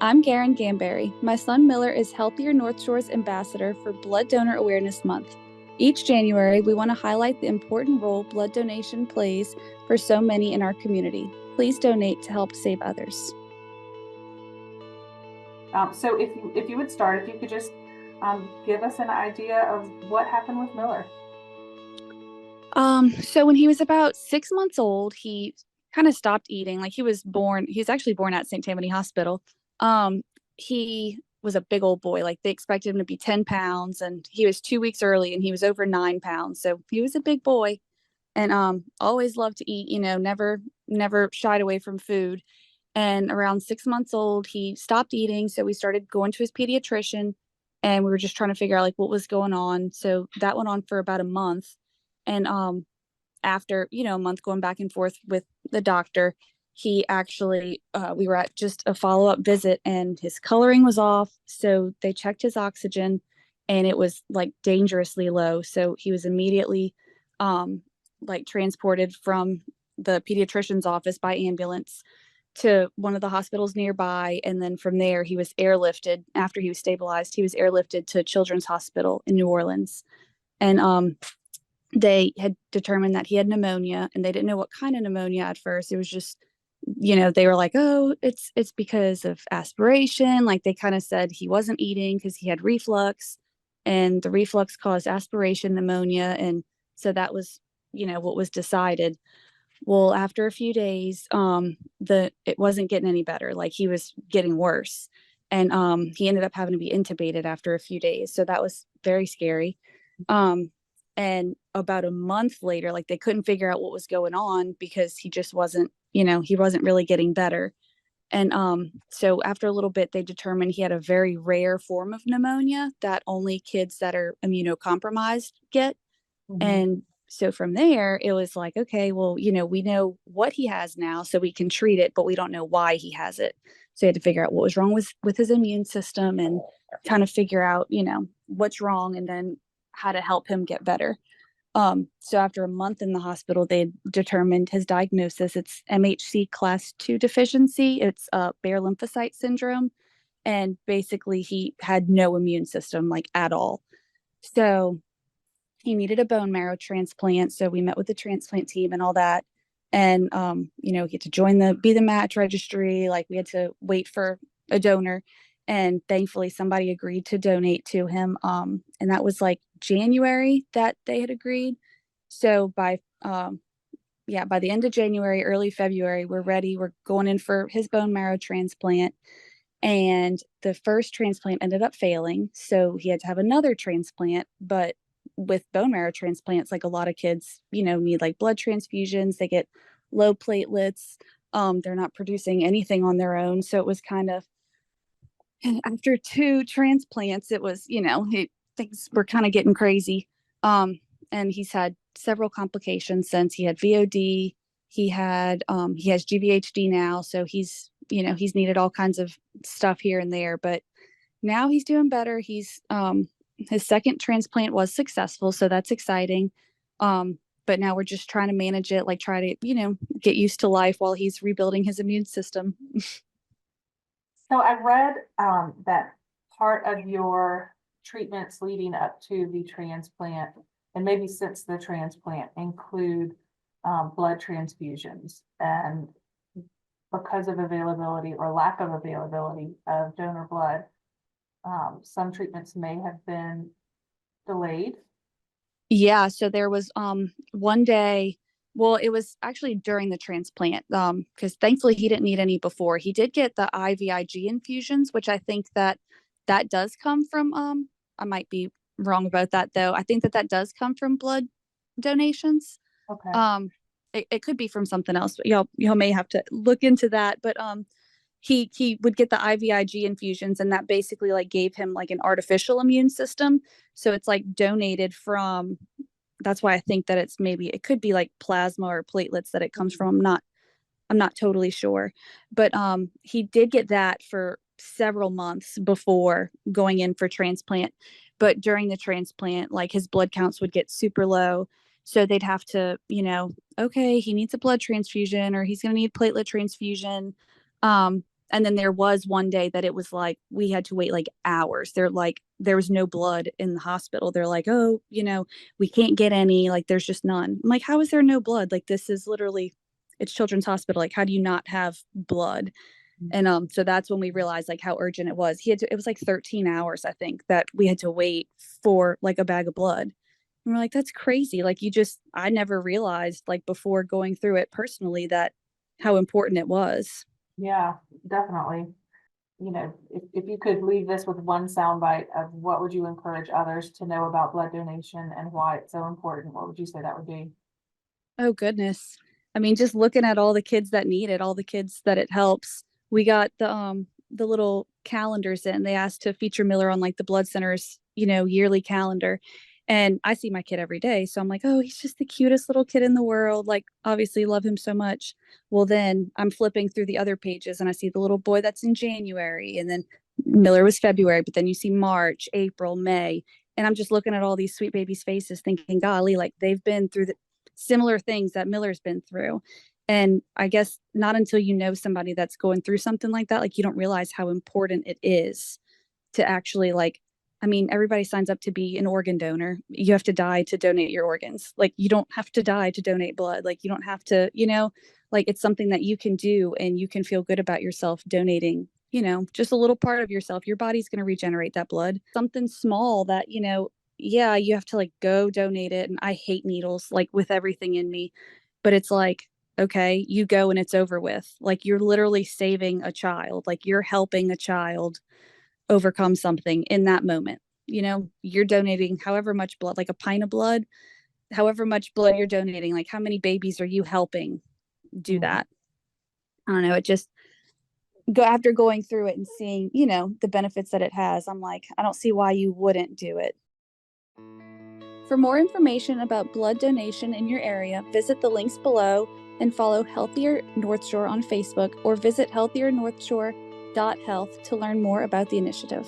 I'm Garen Gamberry. My son Miller is Healthier Northshore's ambassador for Blood Donor Awareness Month. Each January, we want to highlight the important role blood donation plays for so many in our community. Please donate to help save others. So if you would start, if you could just give us an idea of what happened with Miller. So when he was about 6 months old, he kind of stopped eating. Like he was actually born at St. Tammany Hospital. He was a big old boy. Like they expected him to be 10 pounds, and he was 2 weeks early and he was over 9 pounds. So he was a big boy and always loved to eat, never shied away from food. And around 6 months old, he stopped eating. So we started going to his pediatrician and we were just trying to figure out like what was going on. So that went on for about a month. And after, a month going back and forth with the doctor, he actually, we were at just a follow up visit and his coloring was off. So they checked his oxygen and it was like dangerously low. So he was immediately like transported from the pediatrician's office by ambulance to one of the hospitals nearby. And then from there, he was airlifted. After he was stabilized, he was airlifted to Children's Hospital in New Orleans. And they had determined that he had pneumonia, and they didn't know what kind of pneumonia at first. It was just, they were like, oh, it's because of aspiration. Like they kind of said he wasn't eating because he had reflux, and the reflux caused aspiration pneumonia. And so that was, what was decided. Well, after a few days, the it wasn't getting any better. Like he was getting worse, and he ended up having to be intubated after a few days. So that was very scary. Um, and about a month later, like they couldn't figure out what was going on because he just wasn't, he wasn't really getting better. And so after a little bit, they determined he had a very rare form of pneumonia that only kids that are immunocompromised get. Mm-hmm. And so from there, it was like, okay, well, we know what he has now, so we can treat it, but we don't know why he has it. So he had to figure out what was wrong with his immune system and kind of figure out, what's wrong and then how to help him get better. So after a month in the hospital, they determined his diagnosis. It's MHC class 2 deficiency. It's Bare lymphocyte syndrome. And basically he had no immune system like at all. So he needed a bone marrow transplant. So we met with the transplant team and all that. And, he had to be the match registry. Like we had to wait for a donor. And thankfully somebody agreed to donate to him. And that was like January that they had agreed. So by the end of January, early February, we're ready. We're going in for his bone marrow transplant. And the first transplant ended up failing. So he had to have another transplant. But with bone marrow transplants, like a lot of kids, need like blood transfusions. They get low platelets. They're not producing anything on their own. So it was kind of, after two transplants, it was, things were kind of getting crazy. And he's had several complications since. He had VOD. He has GVHD now. So he's needed all kinds of stuff here and there, but now he's doing better. His second transplant was successful, so that's exciting. But now we're just trying to manage it, like try to, get used to life while he's rebuilding his immune system. So I read that part of your treatments leading up to the transplant, and maybe since the transplant, include blood transfusions. And because of availability or lack of availability of donor blood, some treatments may have been delayed. Yeah, so there was one day, well, it was actually during the transplant, because thankfully he didn't need any before. He did get the IVIG infusions, which I think that does come from I might be wrong about that though. I think that does come from blood donations. Okay. It could be from something else, but y'all may have to look into that. But he would get the IVIG infusions, and that basically like gave him like an artificial immune system. So it's like donated from. That's why I think that it could be like plasma or platelets that it comes from. I'm not totally sure, but he did get that for several months before going in for transplant. But during the transplant, like his blood counts would get super low, so they'd have to, okay, he needs a blood transfusion or he's going to need platelet transfusion. And then there was one day that it was like we had to wait like hours. They're like, there was no blood in the hospital. They're like, oh, we can't get any. Like, there's just none. I'm like, how is there no blood? Like, this is literally, it's Children's Hospital. Like, how do you not have blood? And so that's when we realized like how urgent it was. It was like 13 hours, I think, that we had to wait for like a bag of blood. And we're like, that's crazy. Like, I never realized like before going through it personally that how important it was. Yeah, definitely. If you could leave this with one soundbite of what would you encourage others to know about blood donation and why it's so important, what would you say that would be? Oh goodness. I mean, just looking at all the kids that need it, all the kids that it helps. We got the little calendars in. They asked to feature Miller on like the blood center's, yearly calendar. And I see my kid every day. So I'm like, oh, he's just the cutest little kid in the world. Like, obviously love him so much. Well, then I'm flipping through the other pages and I see the little boy that's in January. And then Miller was February, but then you see March, April, May. And I'm just looking at all these sweet babies' faces thinking, golly, like they've been through similar things that Miller's been through. And I guess not until you know somebody that's going through something like that, like you don't realize how important it is to actually like, I mean, everybody signs up to be an organ donor. You have to die to donate your organs. Like you don't have to die to donate blood. Like you don't have to, like it's something that you can do and you can feel good about yourself donating, just a little part of yourself. Your body's going to regenerate that blood. Something small that, yeah, you have to like go donate it. And I hate needles like with everything in me. But it's like, okay, you go and it's over with. Like you're literally saving a child. Like you're helping a child overcome something in that moment. You're donating however much blood, like a pint of blood, however much blood you're donating, like how many babies are you helping do Mhm. that? I don't know. It just go after going through it and seeing, the benefits that it has. I'm like, I don't see why you wouldn't do it. For more information about blood donation in your area, visit the links below and follow Healthier North Shore on Facebook or visit healthiernorthshore.health to learn more about the initiative.